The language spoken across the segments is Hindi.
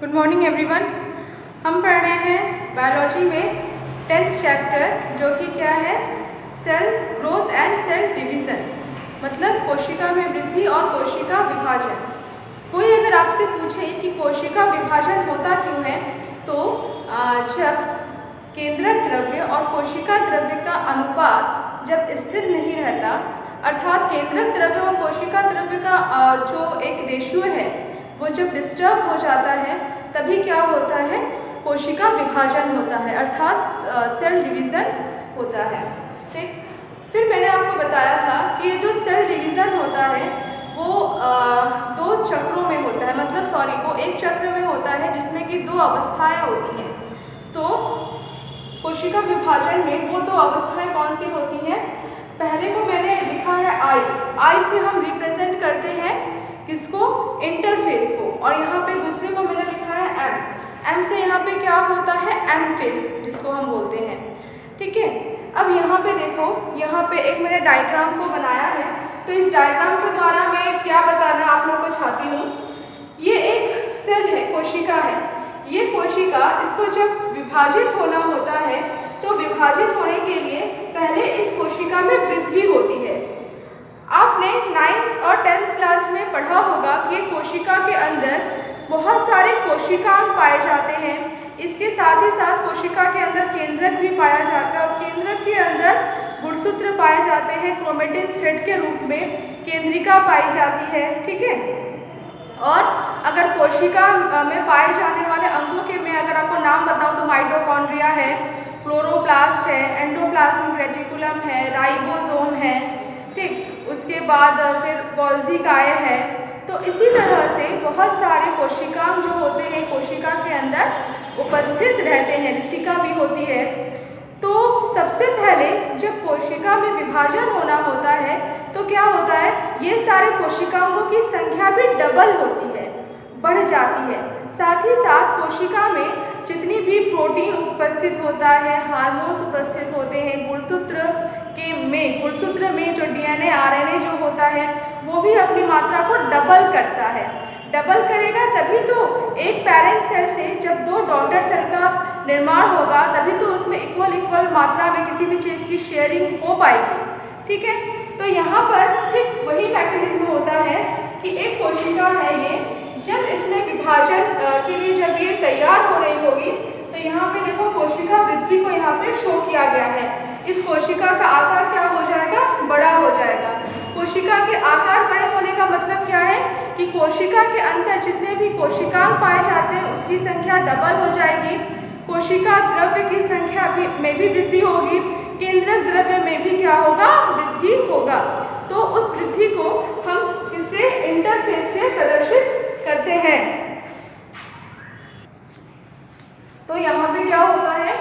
Good morning everyone. हम पढ़ रहे हैं बायोलॉजी में 10th चैप्टर, जो कि क्या है, cell growth and cell division, मतलब कोशिका में वृद्धि और कोशिका विभाजन। कोई अगर आपसे पूछे कि कोशिका विभाजन होता क्यों है, तो जब केंद्रक द्रव्य और कोशिका द्रव्य का अनुपात जब स्थिर नहीं रहता, अर्थात केंद्रक द्रव्य और कोशिका द्रव्य का जो एक रेशियो है वो जब डिस्टर्ब हो जाता है, तभी क्या होता है, कोशिका विभाजन होता है, अर्थात सेल डिवीज़न होता है। ठीक, फिर मैंने आपको बताया था कि ये जो सेल डिवीज़न होता है वो दो चक्रों में होता है, मतलब वो एक चक्र में होता है जिसमें कि दो अवस्थाएं होती हैं। तो कोशिका विभाजन में वो दो अवस्थाएं कौन सी होती हैं? पहले को मैंने लिखा है आई से हम रिप्रेजेंट करते हैं किसको, इंटरफेस को, और यहाँ पे दूसरे को मैंने लिखा है एम से यहाँ पे क्या होता है, एम फेस जिसको हम बोलते हैं। ठीक है, अब यहाँ पे देखो, यहाँ पे एक मैंने डायग्राम को बनाया है, तो इस डायग्राम के द्वारा मैं क्या बताना आप लोगों को चाहती हूँ, ये एक सेल है, कोशिका है। ये कोशिका, इसको जब विभाजित होना होता है तो विभाजित होने के लिए पहले इस कोशिका में वृद्धि होती है। आपने 9th और 10th क्लास में पढ़ा होगा कि कोशिका के अंदर बहुत सारे कोशिकांग पाए जाते हैं। इसके साथ ही साथ कोशिका के अंदर केंद्रक भी पाया जाता है, और केंद्रक के अंदर गुणसूत्र पाए जाते हैं, क्रोमेटिन थ्रेड के रूप में केंद्रिका पाई जाती है। ठीक है, और अगर कोशिका में पाए जाने वाले अंगों के मैं अगर आपको नाम बताऊं तो माइटोकॉन्ड्रिया है, क्लोरोप्लास्ट है, एंडोप्लाज्मिक रेटिकुलम है, राइबोसोम है। ठीक, उसके बाद फिर गोल्जी काय है। तो इसी तरह से बहुत सारे कोशिकांग जो होते हैं कोशिका के अंदर उपस्थित रहते हैं, रितिका भी होती है। तो सबसे पहले जब कोशिका में विभाजन होना होता है तो क्या होता है, ये सारे कोशिकाओं की संख्या भी डबल होती है, बढ़ जाती है। साथ ही साथ कोशिका में जितनी भी प्रोटीन उपस्थित होता है, हार्मोन्स उपस्थित होते हैं, गुणसूत्र में जो डीएनए आरएनए जो होता है वो भी अपनी मात्रा को डबल करता है। डबल करेगा तभी तो एक पेरेंट सेल से जब दो डॉटर सेल का निर्माण होगा, तभी तो उसमें इक्वल मात्रा में किसी भी चीज़ की शेयरिंग हो पाएगी। ठीक है, तो यहाँ पर ठीक वही मैकेनिज्म होता है कि एक कोशिका है ये, जब इसमें विभाजन के लिए जब ये तैयार हो रही होगी, तो यहाँ पे देखो कोशिका वृद्धि को यहाँ पे शो किया गया है। इस कोशिका का आकार क्या हो जाएगा, बड़ा हो जाएगा। कोशिका के आकार बड़े होने का मतलब क्या है कि कोशिका के अंदर जितने भी कोशिकांग पाए जाते हैं उसकी संख्या डबल हो जाएगी। कोशिका द्रव्य की संख्या में भी वृद्धि होगी, केंद्रक द्रव्य में भी क्या होगा, वृद्धि होगा। तो उस वृद्धि को हम किससे, इंटरफेस से प्रदर्शित करते हैं। तो यहाँ पे क्या होता है,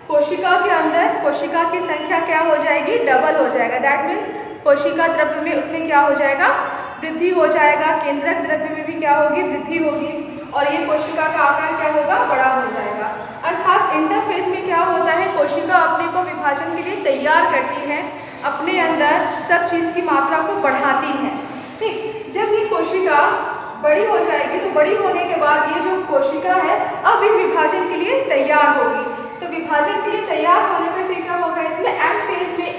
कोशिका के अंदर कोशिका की संख्या क्या हो जाएगी, डबल हो जाएगा। दैट मीन्स कोशिका द्रव्य में उसमें क्या हो जाएगा, वृद्धि हो जाएगा, केंद्रक द्रव्य में भी क्या होगी, वृद्धि होगी, और ये कोशिका का आकार क्या होगा, बड़ा हो जाएगा। अर्थात इंटरफेस में क्या होता है, कोशिका अपने को विभाजन के लिए तैयार करती है, अपने अंदर सब चीज़ की मात्रा को बढ़ाती है। ठीक, जब ये कोशिका बड़ी हो जाएगी तो बड़ी होने के बाद ये जो कोशिका है अब ये विभाजन के लिए तैयार होगी। तो विभाजन के लिए तैयार होने पे फिर क्या होगा, इसमें एम फेज में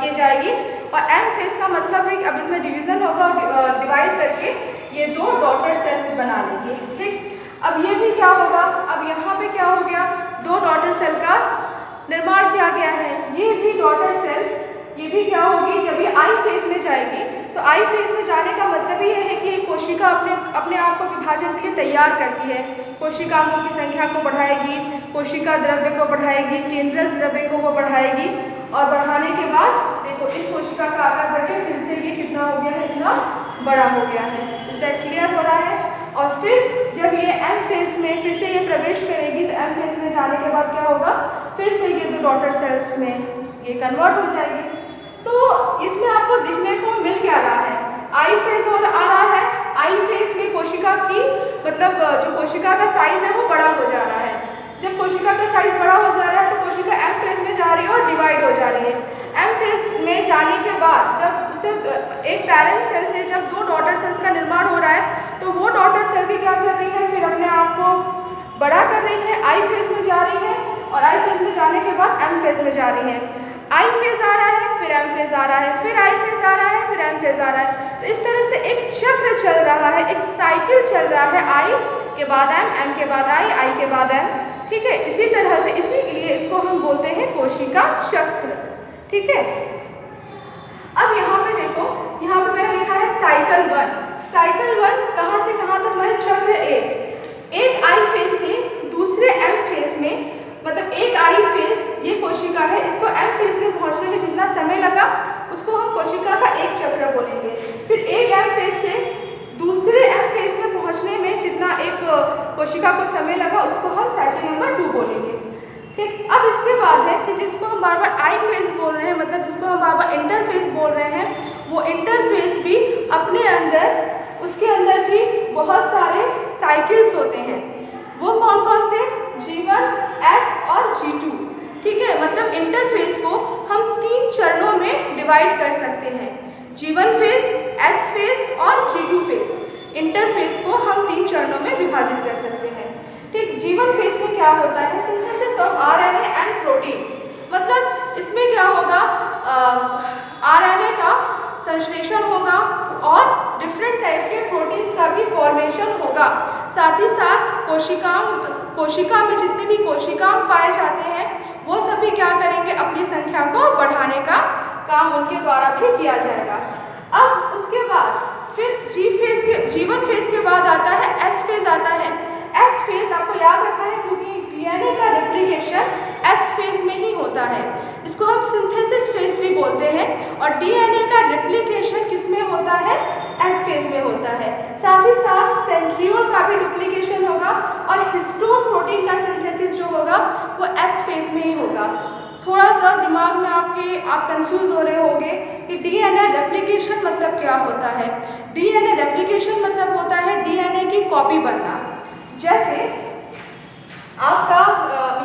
ये जाएगी, और एम फेज का मतलब है कि अब इसमें डिवीजन होगा और डिवाइड करके ये दो डॉटर सेल बना लेंगे। ठीक, अब ये भी क्या होगा, अब यहाँ पे क्या हो गया, दो डॉटर सेल का निर्माण किया गया है। ये भी डॉटर सेल, ये भी क्या होगी, जब ये आई फेज में जाएगी, तो आई फेज में जाने का मतलब ये है कि कोशिका अपने आप को विभाजन के लिए तैयार करती है, कोशिकाओं की संख्या को बढ़ाएगी, कोशिका द्रव्य को बढ़ाएगी, केंद्रक द्रव्य को वो बढ़ाएगी, और बढ़ाने के बाद देखो इस कोशिका का आकार बढ़ के फिर से ये कितना हो गया है, इतना बड़ा हो गया है। इस दैट क्लियर हो रहा है। और फिर जब ये एम फेज में फिर से ये प्रवेश करेगी, तो एम फेज में जाने के बाद क्या होगा, फिर से ये दो डॉटर सेल्स में ये कन्वर्ट हो जाएगी। तो इसमें आपको देखने को मिल क्या रहा है, आई फेज और आ रहा है। आई फेज में कोशिका की मतलब जो कोशिका का साइज है वो बड़ा हो जा रहा है। जब कोशिका का साइज बड़ा हो जा रहा है तो कोशिका एम फेज में जा रही है और डिवाइड हो जा रही है। एम फेज में जाने के बाद जब उसे एक पेरेंट सेल से जब दो डॉटर सेल्स का निर्माण हो रहा है, तो वो डॉटर सेल भी क्या कर रही है, फिर अपने आप को में जा रही है और आई फेज में जाने के बाद एम फेज में जा रही है। आई फेज आ रहा है, फिर एम फेज आ रहा है, फिर आई फेज आ रहा है, फिर एम फेज आ रहा है। तो इस तरह से एक चक्र चल रहा है, एक साइकिल चल रहा है, आई के बाद एम के बाद आई के बाद एम। ठीक है, इसी तरह से इसी के लिए इसको हम बोलते हैं कोशिका चक्र। ठीक है, अब यहाँ पे देखो, यहाँ पे मैंने लिखा है साइकिल 1। साइकिल 1 कहाँ से कहाँ तक, मतलब चक्र एक आई फेज से दूसरे एम फेज में, मतलब एक आई फेज ये कोशिका है, इसको एम फेज में पहुंचने में जितना समय लगा उसको हम कोशिका का एक चक्र बोलेंगे। फिर एक एम फेज से दूसरे एम फेज में पहुंचने में जितना एक कोशिका को समय लगा उसको हम साइकिल नंबर 2 बोलेंगे। ठीक, अब इसके बाद है कि जिसको हम बार बार आई फेज बोल रहे हैं, मतलब जिसको हम बार बार इंटरफेज बोल रहे हैं, वो इंटरफेज भी अपने अंदर, उसके अंदर भी बहुत सारे साइकिल्स होते हैं। वो कौन कौन से, G1, S और G2। ठीक है, मतलब इंटरफेस को हम 3 चरणों में डिवाइड कर सकते हैं, G1 फेज, S फेज और G2 फेज। इंटरफेस को हम 3 चरणों में विभाजित कर सकते हैं। ठीक, G1 फेज में क्या होता है, synthesis of RNA and protein. मतलब इसमें क्या होगा, RNA का संश्लेषण होगा और डिफरेंट टाइप के प्रोटीन्स का भी फॉर्मेशन होगा। साथ ही साथ कोशिका में जितने भी कोशिकाएं पाए जाते हैं वो सभी क्या करेंगे, अपनी संख्या को बढ़ाने का काम उनके द्वारा भी किया जाएगा। अब उसके बाद फिर G1 फेज के बाद आता है S फेज आता है। S फेज आपको याद रखना है क्योंकि डीएनए का रेप्लिकेशन S फेज में ही होता है, इसको हम सिंथेसिस फेज भी बोलते हैं। और डीएनए का रेप्लिकेशन किसमें होता है, S फेज में होता है। साथ ही साथ सेंट्रियोल का भी डुप्लीकेशन होगा और हिस्टोन प्रोटीन का सिंथेसिस जो होगा वो S फेज में ही होगा। थोड़ा सा दिमाग में आप कंफ्यूज हो रहे होंगे कि डीएनए रेप्लिकेशन मतलब क्या होता है। डीएनए रेप्लिकेशन मतलब होता है डीएनए की कॉपी बनना। जैसे आपका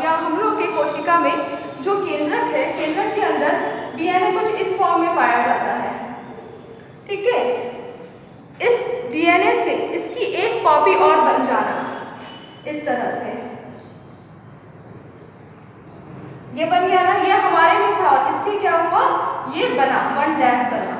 या हम लोग के कोशिका में जो केंद्रक है, केंद्रक के अंदर डीएनए कुछ इस फॉर्म में पाया जाता है। ठीक है, इस डीएनए से इसकी एक कॉपी और बन जाना, इस तरह से ये बन गया ना, ये हमारे में था और इससे क्या हुआ, ये बना 1' बना।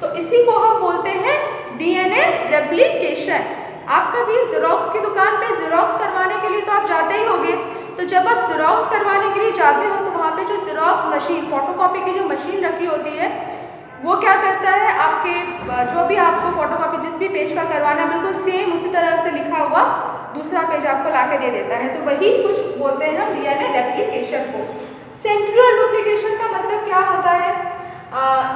तो इसी को हम बोलते हैं डीएनए रेप्लिकेशन। आप कभी ज़ेरॉक्स की दुकान पे ज़ेरॉक्स करवाने के लिए तो आप जाते ही होंगे। तो जब आप ज़ेरॉक्स करवाने के लिए जाते हो तो वहाँ पे जो ज़ेरॉक्स मशीन, फोटोकॉपी की जो मशीन रखी होती है, वो क्या करता है, आपके जो भी आपको फोटोकॉपी जिस भी पेज का करवाना है बिल्कुल सेम उसी तरह से लिखा हुआ दूसरा पेज आपको ला के दे देता है। तो वही कुछ बोलते हैं हम डीएनए रेप्लिकेशन को। सेंट्रियोल डुप्लीकेशन का मतलब क्या होता है,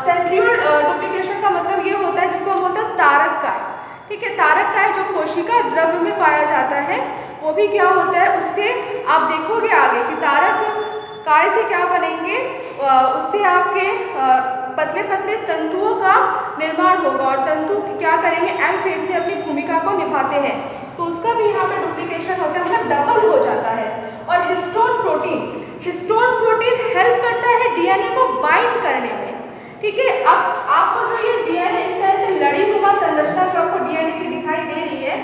सेंट्रियोल डुप्लीकेशन का मतलब ये होता है जिसको हम बोलते हैं तारक काय। ठीक है, तारक काय जो कोशिका द्रव्य में पाया जाता है वो भी क्या होता है, उससे आप देखोगे आगे कि तारक काय से क्या बनेंगे, उससे आपके पतले पतले तंतुओं का निर्माण होगा और तंतु क्या करेंगे, एम फेज में अपनी भूमिका को निभाते हैं। तो उसका भी यहाँ पे डुप्लीकेशन होता है, मतलब डबल हो जाता है। और हिस्टोन प्रोटीन हेल्प करता है डीएनए को बाइंड करने में। ठीक है, अब आपको जो ये डीएनए इस तरह से लड़ीनुमा संरचना जो आपको डीएनए की दिखाई दे रही है,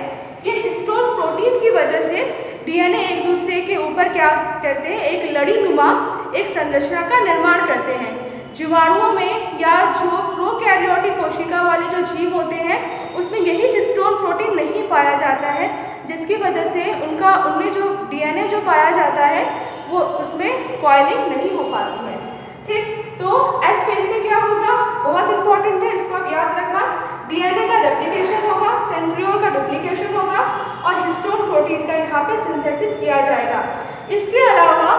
ये हिस्टोन प्रोटीन की वजह से डीएनए एक दूसरे के ऊपर क्या करते हैं, एक लड़ीनुमा एक संरचना का निर्माण करते हैं। जीवाणुओं में या जो प्रोकैरियोटिक कोशिका वाले जो जीव होते हैं उसमें यही हिस्टोन प्रोटीन नहीं पाया जाता है, जिसकी वजह से उनमें जो डीएनए जो पाया जाता है वो उसमें कॉइलिंग नहीं हो पाती है। ठीक, तो एस फेज में क्या होगा, बहुत इंपॉर्टेंट है, इसको आप याद रखना। डीएनए का रेप्लिकेशन होगा, सेंट्रियोल का डुप्लीकेशन होगा और हिस्टोन प्रोटीन का यहाँ पे सिंथेसिस किया जाएगा। इसके अलावा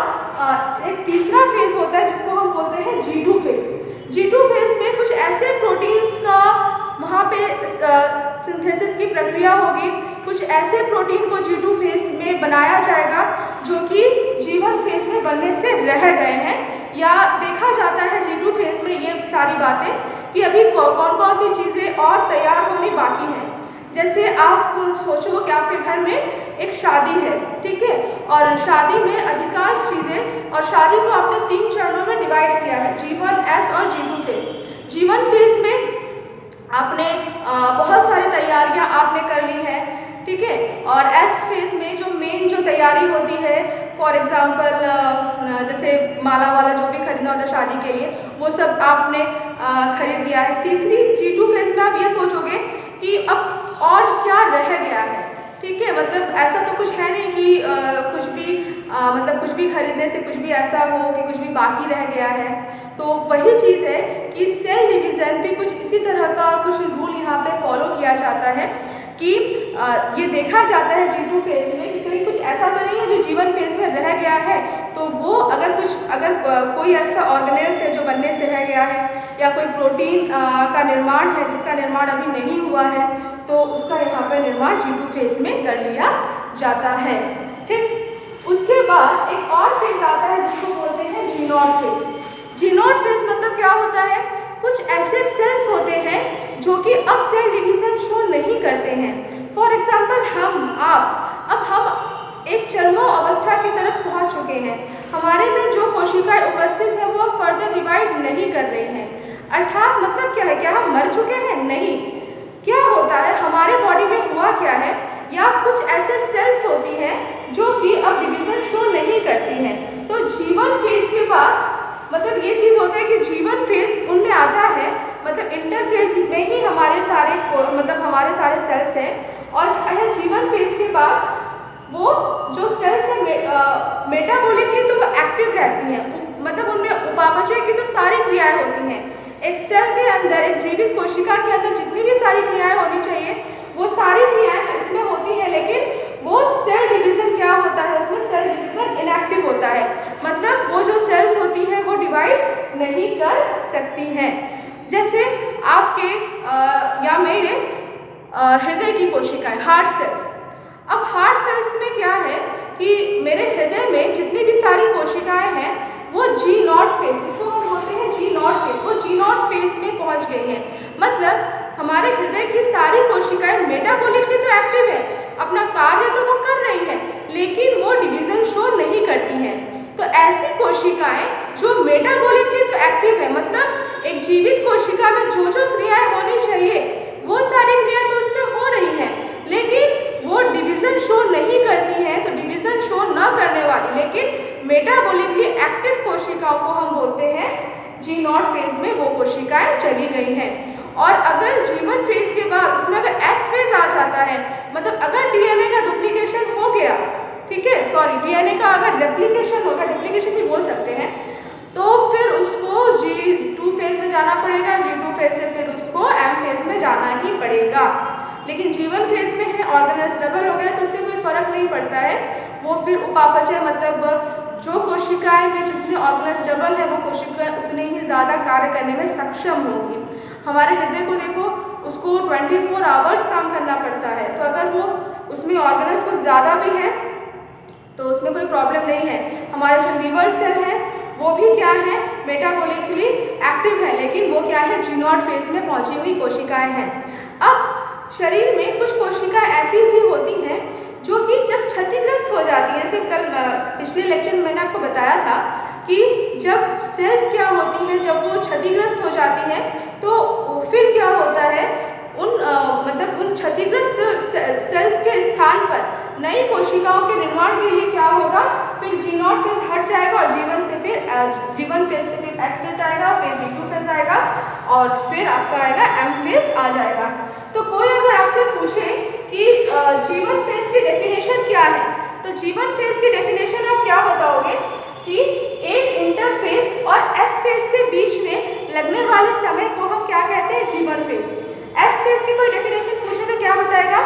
एक तीसरा फेज होता है जिसको हम बोलते हैं G2 फेज। G2 फेज में कुछ ऐसे प्रोटीन्स का वहाँ पे सिंथेसिस की प्रक्रिया होगी, कुछ ऐसे प्रोटीन को G2 फेज में बनाया जाएगा जो कि G1 फेज में बनने से रह गए हैं, या देखा जाता है G2 फेज में ये सारी बातें कि अभी कौन कौन सी चीज़ें और तैयार होनी बाकी हैं। जैसे आप सोचो कि आपके घर में एक शादी है, ठीक है, और शादी में अधिकांश चीज़ें, और शादी को आपने 3 चरणों में डिवाइड किया है, G1, S और G2 फेज। G1 फेज में आपने बहुत सारी तैयारियां आपने कर ली है, ठीक है, और S फेज में जो मेन जो तैयारी होती है, फॉर एग्जांपल जैसे माला वाला जो भी खरीदना होता है शादी के लिए, वो सब आपने खरीद लिया है। तीसरी G2 फेज में आप ये सोचोगे कि अब और क्या रह गया है, ठीक है। मतलब ऐसा तो कुछ है नहीं कि कुछ भी मतलब कुछ भी खरीदने से कुछ भी ऐसा हो कि कुछ भी बाकी रह गया है। तो वही चीज़ है कि सेल डिवीज़न भी कुछ इसी तरह का और कुछ रूल यहाँ पे फॉलो किया जाता है कि ये देखा जाता है G2 फेज में कि कहीं कुछ ऐसा तो नहीं है जो G1 फेज में रह गया है। तो वो अगर कोई ऐसा ऑर्गेनेल्स है जो बनने से रह गया है, या कोई प्रोटीन का निर्माण है जिसका निर्माण अभी नहीं हुआ है, तो उसका यहाँ पर निर्माण G2 फेज में कर लिया जाता है, ठीक। उसके बाद एक और फेज आता है जिसको बोलते हैं G0 फेज। G0 फेज मतलब क्या होता है, कुछ ऐसे सेल्स होते हैं जो कि अब सेल डिवीजन शो नहीं करते हैं। फॉर एग्जाम्पल हम एक चरमो अवस्था की तरफ पहुंच चुके हैं। हमारे में जो कोशिकाएं उपस्थित हैं वो फर्दर डिवाइड नहीं कर रही हैं। अर्थात मतलब क्या है, क्या हम मर चुके हैं? नहीं। क्या होता है, हमारे बॉडी में हुआ क्या है, या कुछ ऐसे सेल्स होती हैं जो कि अब डिवीजन शो नहीं करती हैं। तो G1 फेज के बाद मतलब ये चीज़ होता है कि G1 फेज उनमें आता है, मतलब इंटरफेज में ही हमारे सारे सेल्स हैं। और G1 फेज के बाद वो जो सेल्स है मेटाबॉलिकली तो वो एक्टिव रहती हैं, मतलब उनमें उपापचय की तो सारी क्रियाएं होती हैं। एक सेल के अंदर, एक जीवित कोशिका के अंदर जितनी भी सारी क्रियाएं होनी चाहिए वो सारी क्रियाएं तो इसमें होती हैं, लेकिन वो सेल डिवीजन क्या होता है, उसमें सेल डिवीजन इनएक्टिव होता है। मतलब वो जो सेल्स होती हैं वो डिवाइड नहीं कर सकती हैं। जैसे आपके या मेरे हृदय की कोशिकाएं, हार्ट सेल्स। अब हार्ट सेल्स में क्या है कि मेरे हृदय में जितनी भी सारी कोशिकाएं हैं वो G0 फेज, इसको हम बोलते हैं G0 फेज, वो G0 फेज में पहुंच गई हैं। मतलब हमारे हृदय की सारी कोशिकाएं मेटाबॉलिकली तो एक्टिव है, अपना कार्य तो वो कर रही है, लेकिन वो डिवीजन शो नहीं करती हैं। तो ऐसी कोशिकाएं जो मेटाबॉलिकली तो एक्टिव है, मतलब एक जीवित कोशिका में जो जो क्रियाएं होनी चाहिए वो सारी क्रियाएं तो उसमें हो रही हैं, लेकिन वो डिवीजन शो नहीं करती हैं। तो डिवीजन शो न करने वाली लेकिन मेटाबॉलिकली एक्टिव कोशिकाओं को हम बोलते हैं G0 फेज में वो कोशिकाएं चली गई हैं। और अगर G1 फेज के बाद उसमें अगर S फेज आ जाता है, मतलब अगर डीएनए का डुप्लीकेशन हो गया, ठीक है, सॉरी डीएनए का अगर रेप्लिकेशन होगा, डुप्लीकेशन भी बोल सकते हैं, तो फिर उसको G2 फेज में जाना पड़ेगा, G2 फेज से फिर उसको M फेज में जाना ही पड़ेगा। लेकिन G1 फेज में है ऑर्गेनेल्स डबल हो गया तो उससे कोई फर्क नहीं पड़ता है, वो फिर उपापचय मतलब जो कोशिकाएं में जितने ऑर्गेनेल्स डबल है वो कोशिकाएं उतने ही ज़्यादा कार्य करने में सक्षम होंगी। हमारे हृदय को देखो, उसको 24 आवर्स काम करना पड़ता है, तो अगर वो उसमें ऑर्गेनेल्स कुछ ज़्यादा भी है तो उसमें कोई प्रॉब्लम नहीं है। हमारे जो लीवर सेल है वो भी क्या है, मेटाबॉलिकली एक्टिव है, लेकिन वो क्या है, G0 फेज में पहुंची हुई कोशिकाएं हैं। अब शरीर में कुछ कोशिकाएं ऐसी भी होती हैं जो कि जब क्षतिग्रस्त हो जाती हैं, जैसे कल पिछले लेक्चर में मैंने आपको बताया था कि जब सेल्स क्या होती हैं, जब वो क्षतिग्रस्त हो जाती हैं तो फिर क्या होता है, उन क्षतिग्रस्त सेल्स के स्थान पर नई कोशिकाओं के निर्माण के लिए क्या होगा, फिर G0 फेज हट जाएगा और G1 फेज से फिर S फेज आएगा, फिर G2 फेज आएगा और फिर आपका आएगा M फेज आ जाएगा। तो कोई अगर आपसे पूछे कि G1 फेज की डेफिनेशन क्या है, तो G1 फेज की डेफिनेशन आप क्या बताओगे कि एक इंटरफेस और S फेज के बीच में लगने वाले समय को हम क्या कहते हैं, G1 फेज। S फेज की कोई डेफिनेशन पूछे तो क्या बताएगा,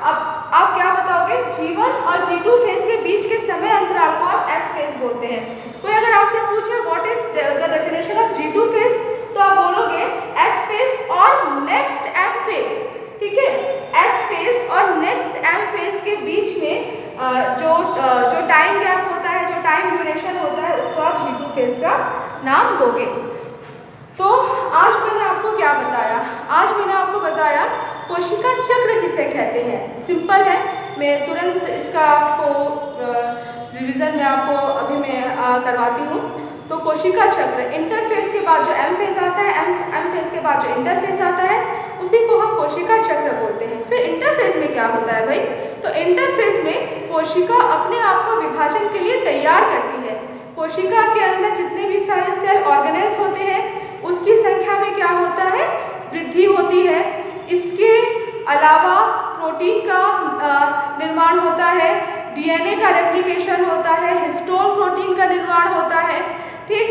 अब आप क्या बताओगे, G1 और G2 फेज के बीच के समय अंतराल को आप S फेज बोलते हैं। कोई अगर आपसे पूछे what is the definition of G2 phase, तो आप बोलोगे S फेज और नेक्स्ट M फेज, ठीक है। S फेज और नेक्स्ट M फेज के बीच में जो टाइम गैप होता है, जो टाइम ड्यूरेशन होता है, उसको आप G2 फेज का नाम दोगे। तो आज मैंने आपको क्या बताया, आज मैंने आपको बताया कोशिका चक्र किसे कहते हैं। सिंपल है, मैं तुरंत इसका आपको रिवीजन में आपको अभी मैं करवाती हूँ। तो तो कोशिका चक्र, इंटरफेज के बाद जो एम फेज आता है, एम फेज के बाद जो इंटरफेज आता है, उसी को हम कोशिका चक्र बोलते हैं। फिर इंटरफेज में क्या होता है भाई? तो इंटरफेज में कोशिका अपने आप को विभाजन के लिए तैयार करती है। कोशिका के अंदर जितने भी सारे सेल ऑर्गेनेल्स होते हैं, उसकी संख्या में क्या होता है? वृद्धि होती है। इसके अलावा प्रोटीन का निर्माण होता है, डीएनए का रेप्लिकेशन होता है, हिस्टोन प्रोटीन का निर्माण होता है। ठीक,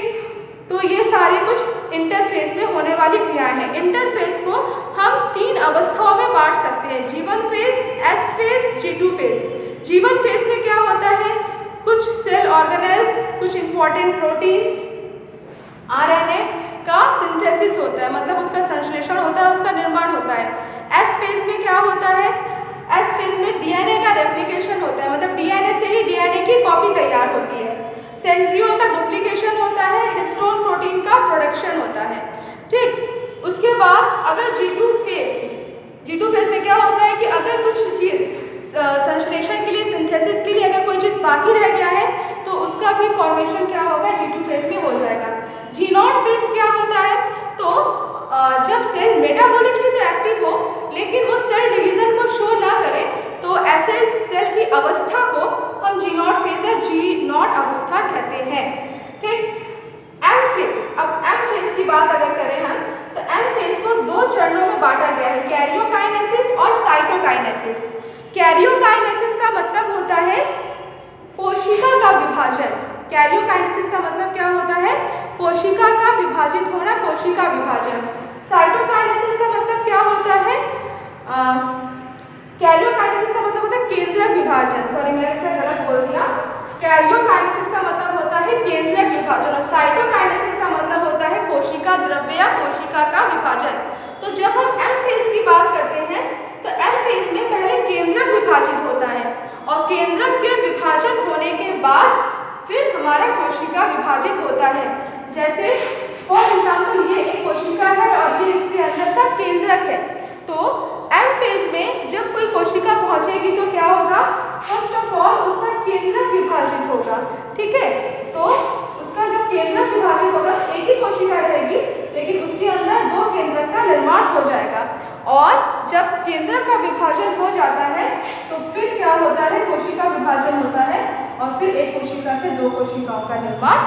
तो ये सारे कुछ इंटरफेज में होने वाली क्रियाएं हैं। इंटरफेज को हम 3 अवस्थाओं में बांट सकते हैं, G1 phase, S phase, G2 phase. G1 phase में क्या होता है? कुछ सेल ऑर्गेनेल्स, कुछ इंपॉर्टेंट प्रोटीन्स, आरएनए का सिंथेसिस होता है, मतलब उसका संश्लेषण होता है, उसका निर्माण होता है। एस फेज में क्या होता है? एस फेज में डीएनए का रेप्लिकेशन होता है, मतलब डीएनए से ही डीएनए की कॉपी तैयार होती है। सेंट्रियोल का डुप्लीकेशन होता है, हिस्टोन प्रोटीन का प्रोडक्शन होता है। ठीक, उसके बाद अगर G2 फेज में क्या होता है कि अगर कुछ चीज़ संश्लेषण के लिए, सिंथेसिस के लिए अगर कोई चीज़ बाकी रह गया है, तो उसका भी फॉर्मेशन क्या होगा? G2 फेज में हो जाएगा। G0 फेज क्या होता है? तो जब सेल मेटाबॉलिकली तो एक्टिव हो, लेकिन वो सेल डिवीजन को शो ना करे, तो ऐसे सेल की अवस्था को हम G0 फेज या G0 अवस्था कहते हैं। ठीक, एम फेज। अब एम फेज की बात अगर करें हम, तो एम फेज को 2 चरणों में बांटा गया है, कैरियोकाइनेसिस और साइटोकाइनेसिस। कैरियोकाइनेसिस का मतलब होता है कोशिका का विभाजन। कैरियोकाइनेसिस का मतलब क्या होता है? कोशिका का विभाजित होना, कोशिका विभाजन। साइटोकाइनेसिस का मतलब क्या होता है? कैरियोकाइनेसिस का मतलब होता है केंद्रक विभाजन। सॉरी, मैंने गलत बोल दिया। कैरियोकाइनेसिस का मतलब होता है केंद्रक विभाजन और साइटोकाइनेसिस का मतलब होता है कोशिका द्रव्य या कोशिका का विभाजन। तो जब हम एम फेज की बात करते हैं, तो एम फेज में पहले केंद्रक विभाजित होता है और केंद्रक के विभाजन होने के बाद फिर हमारा कोशिका विभाजित होता है। जैसे फॉर एग्जाम्पल ये एक कोशिका है और ये इसके अंदर का केंद्रक है। तो एम फेज में जब कोई कोशिका पहुंचेगी तो क्या होगा? फर्स्ट ऑफ ऑल उसका केंद्रक विभाजित होगा। ठीक है, तो उसका जब केंद्रक विभाजित होगा, एक ही कोशिका रहेगी, लेकिन उसके अंदर 2 केंद्रक का निर्माण हो जाएगा। और जब केंद्रक का विभाजन हो जाता है, तो फिर क्या होता है? कोशिका विभाजन होता है और फिर एक कोशिका से 2 कोशिकाओं का निर्माण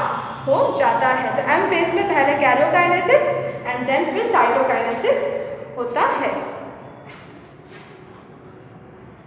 हो जाता है। तो एम फेज में पहले कैरियोकाइनेसिस एंड देन फिर साइटोकाइनेसिस होता है।